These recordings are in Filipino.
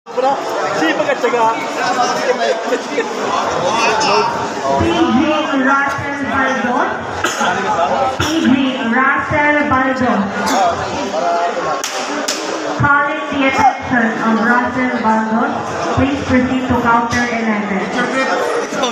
Sipag at syaga. Russell Baldon. Calling the attention of Russell Baldon. Please proceed to counter 11.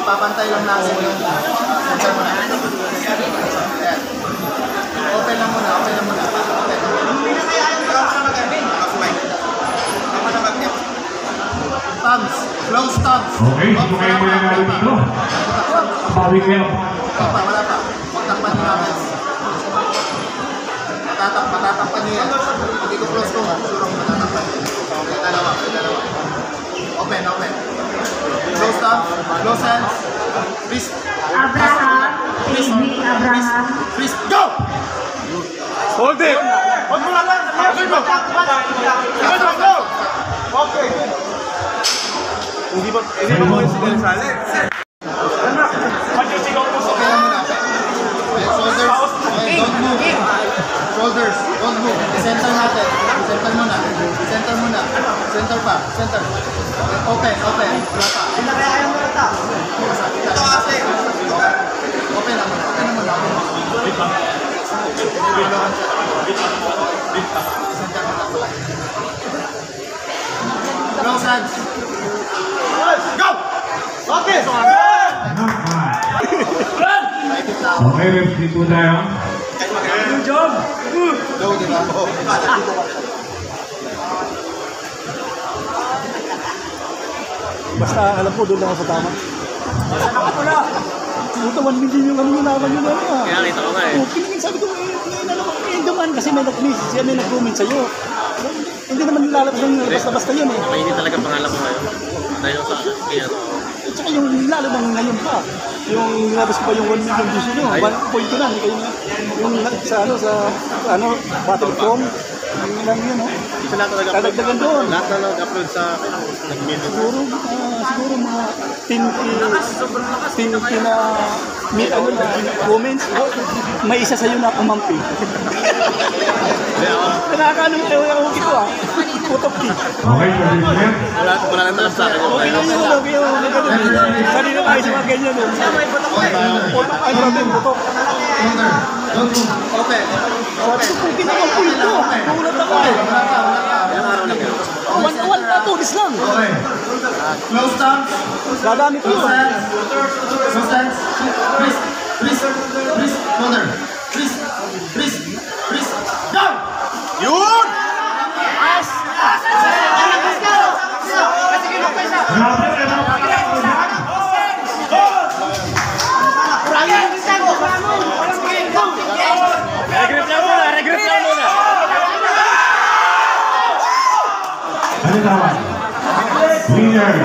Ipapantay lang natin yung open lang muna, open lang muna. Thumbs, close thumbs. Okay, dito kayo muna natin dito. Bawi kayo. Wala pa. Magtakpan nyo natin. Matatakpan nyo yan. Hindi ko close ko. Surong matatakpan nyo. Okay, dalawa. Open. Close thumbs, close hands. Please. Abraham, David Abraham. Please, go! Hold it! Hold mo lang. Go! Okay. Hindi ba mo yung sigaw sa alin? Okay lang muna. Shoulders. Okay, don't move. Shoulders, don't move. Center natin. Center muna. Center pa. Center. Open. Wala pa. Open lang muna. Close hands. Go! Okay! Okay, reps dito tayo. Good job! Go, di ba? Basta alam ko, doon lang ako sa tama. Puta, 1 million yung ano yung naman yun. Kaya kita ko nga eh. Sabi ko, duman kasi may nag-comment sa'yo. Hindi naman lalabas yung basta-basta yun eh. Mainit talaga pangalan ko ngayon. Dahil sa kaya. At saka yung lalo bang ngayon pa. Yung nilabas ko pa yung 1 million views nyo. 1.2 na. Yung sa Battlecom. Yung lang yun, no? Isa lang talaga. Kadagdagan doon. Lahat na nag-upload sa nag-million. Siguro mga 10 na may comments. May isa sa'yo na kumampi. Nakakaano yung ewan ko ah. Putok ki. Okay, ready na yan. Wala lang alam sa akin. Okay lang yun. Kanina tayo sa mga ganyan. Putok ay problem. Putok. Don't move. Open. Kung kinamampi ito. Kulat ako eh. Ilang araw lang yun. One na to. This lang. Okay. Close thumbs. Dadami ko Close yun. hands. Close hands. Please. Shoulder. Please. Go! Yun! Regrip lang muna. Ano naman? Winner.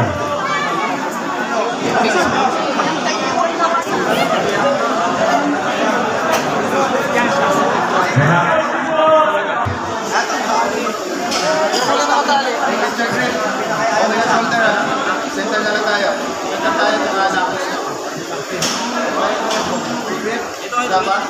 Center na lang tayo. Center tayo kung anak. Dapat?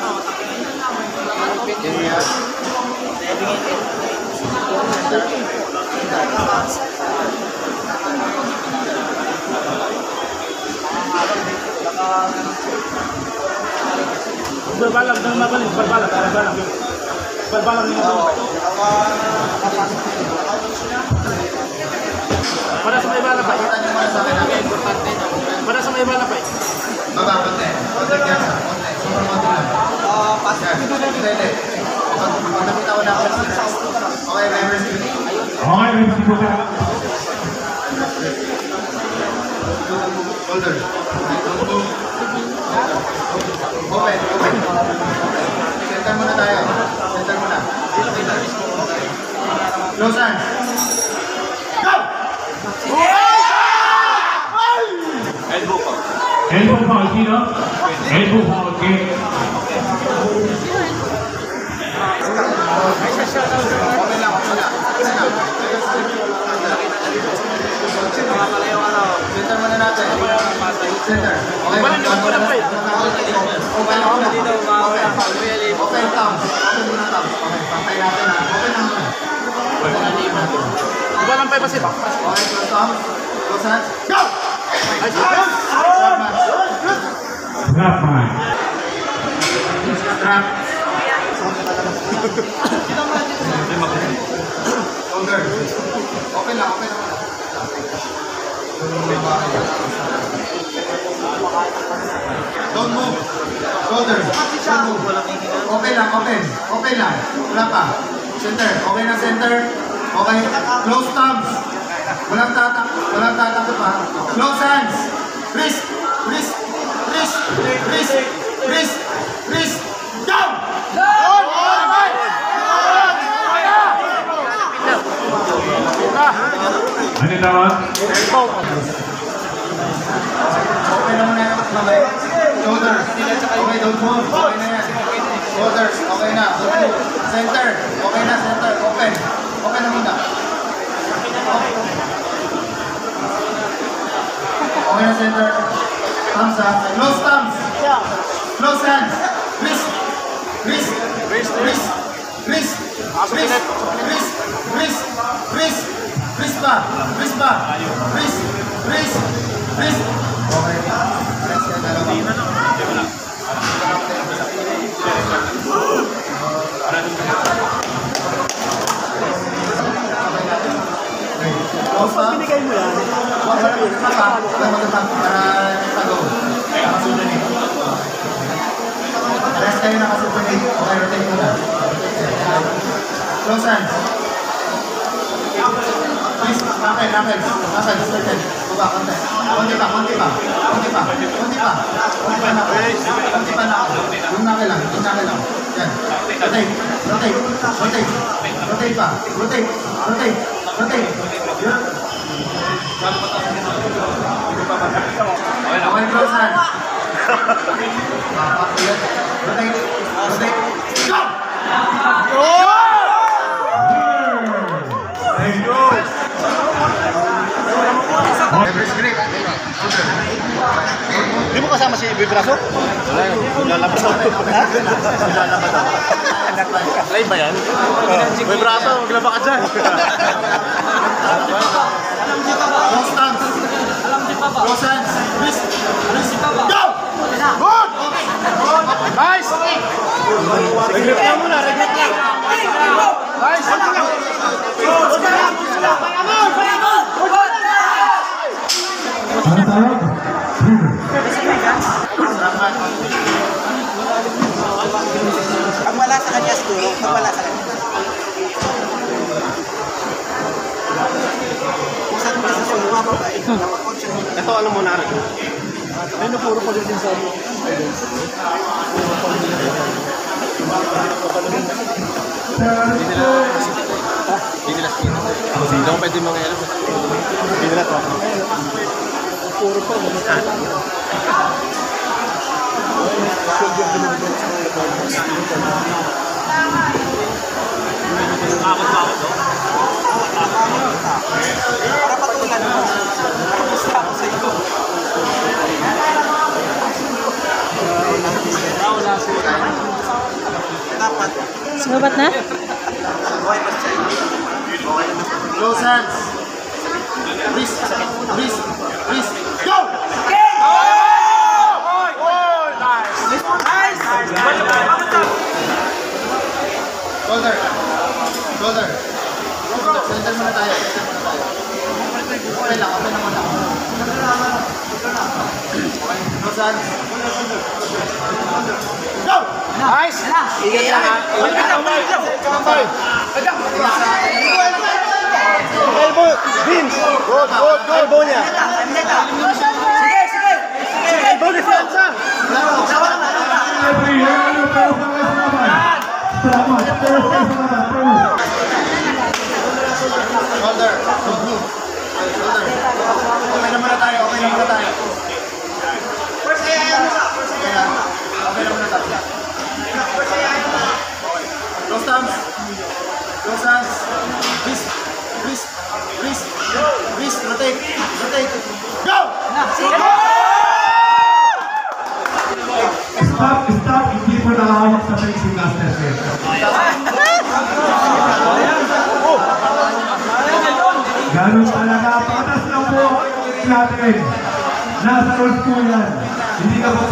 Berbalak dan mabalik. Berbalak. Berbalak ni ito. Para sa may bala pa. Para sa may bala pa. Baba, konti. Konti yan. Konti. Sobrang konti lang. Hindi. Pag nakita ko na ako. Okay, reverse. Okay, reps dito tayo. Shoulder. Open. Center muna tayo. Center muna. Elbow foul, sino? Elbow foul, kick. Okay lang, okay lang. Center muna natin. Center. Okay, open thumbs. Open muna thumbs. Okay, pantay natin ha. Open lang muna. Iba lang pa yung pasip. Okay, close thumbs. Close hands. Go! Drop man. Strap. Shoulder. Okay lang, okay lang. Don't move. Shoulders. Don't move. Okay lang, open. Okay lang. Wala pa. Center. Okay na center. Okay. Close thumbs. Walang tatakot pa. Close hands. Wrist. Wrist. Wrist. Wrist. Wrist. Wrist. Down! Ano tawag? Okay na muna yung kamay. Shoulders. Okay, don't move. Okay na yan. Shoulders. Okay na. Don't move. Center. Okay na, center. Open. Okay na muna. Okay na, center. Thumbs up. Close thumbs. Close hands. Wrist. Wrist. Wrist. Wrist. Wrist. Wrist. Wrist. Wrist. Wrist. Wrist pa. Wrist pa. Wrist. Wrist. Wrist. Okay. Rest ka dalawa. Close pa. Binigay mo yan. Wala magandang para tago. Nakasunod eh. Rest kayo nakasunod eh. Okay, rotate mo na. Close hands. Please, knuckles. Knuckles, straighten. Baba, konti. Konti pa. Konti pa knuckles. Yung knuckle lang. Yan. Rotate pa. Rotate. Yun. Okay, close hands. Rotate. Go! Hindi mo kasama si Bibraso? Wala yun. Lalabas ako. Lalabas ako. Live ba yan? Bibraso, maglaba ka dyan. Close thumbs. Close hands. Wrist. Go! Good! Nice! Regrip lang muna, regrip lang. Nice! Ano tawag? Pag wala sa kanya siguro, pag wala sa kanya. Kung saan kasi siya bumababa, Ito, alam mo na rin. Ay, napuro pa din sa ano. Hindi nila skin. Hindi ako pwede mga alam. Hindi nila to. Puro pa. para patulan mo. Gusto ako sa iyo. Dapat. Sumabat na? Close hands. Wrist. Go! Shoulder. Center muna tayo. Okay lang muna. Close hands. Go! Nice! Ingat lang ha. Kamay! Elbow! Vince! Good! Elbow niya! Sige! Elbow defensa! Every year, ano pero kung may sumabay? Salamat. Pero kung may sumabay. Shoulder. Okay na muna tayo. Stop, hindi po nakahawak sa facing master set. Ganun talaga, patas lang po natin. Nasa rules po yan. Hindi ka po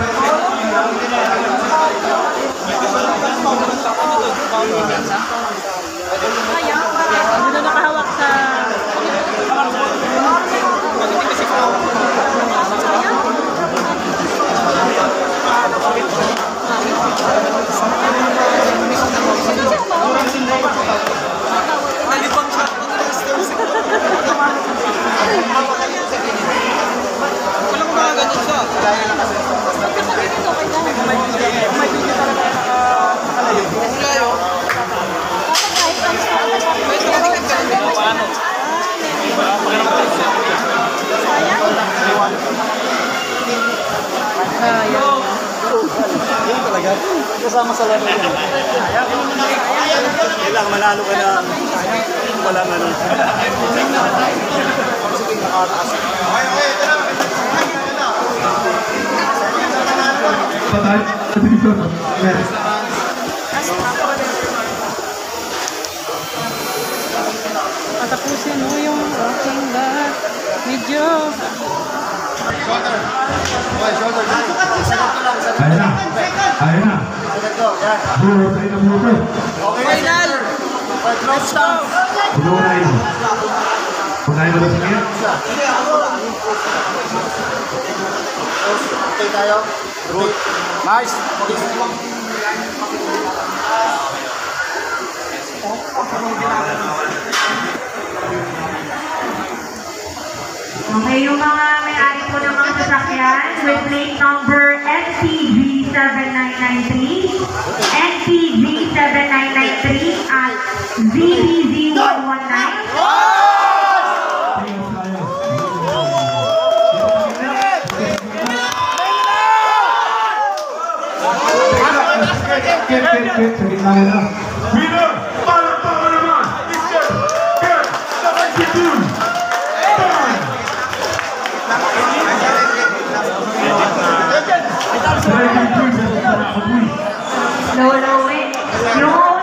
Hindi na nakahawak sa... Walang mga ganyan siya. Yan talaga. Kasama sa laro yan. Kailangan manalo ka na walang ano. patay sa division. Yes. Patapusin mo yung aking lahat. Medyo... Shoulder. Okay, shoulder. Isagad ko lang. Ayan na. Ayan na. Isagad ko. Yan. Buro tayo ng buro. Okay, final. Close down. Unahin. Unahin mo ba sa kanya? Okay tayo. Good. Nice. Okay, yung mga may-ari po ng mga sasakyan with plate number NTG 7993, NTG 7993 at ZBZ119. Winner! Para naman! Mr. Kurt 72! Low, low, win. Yung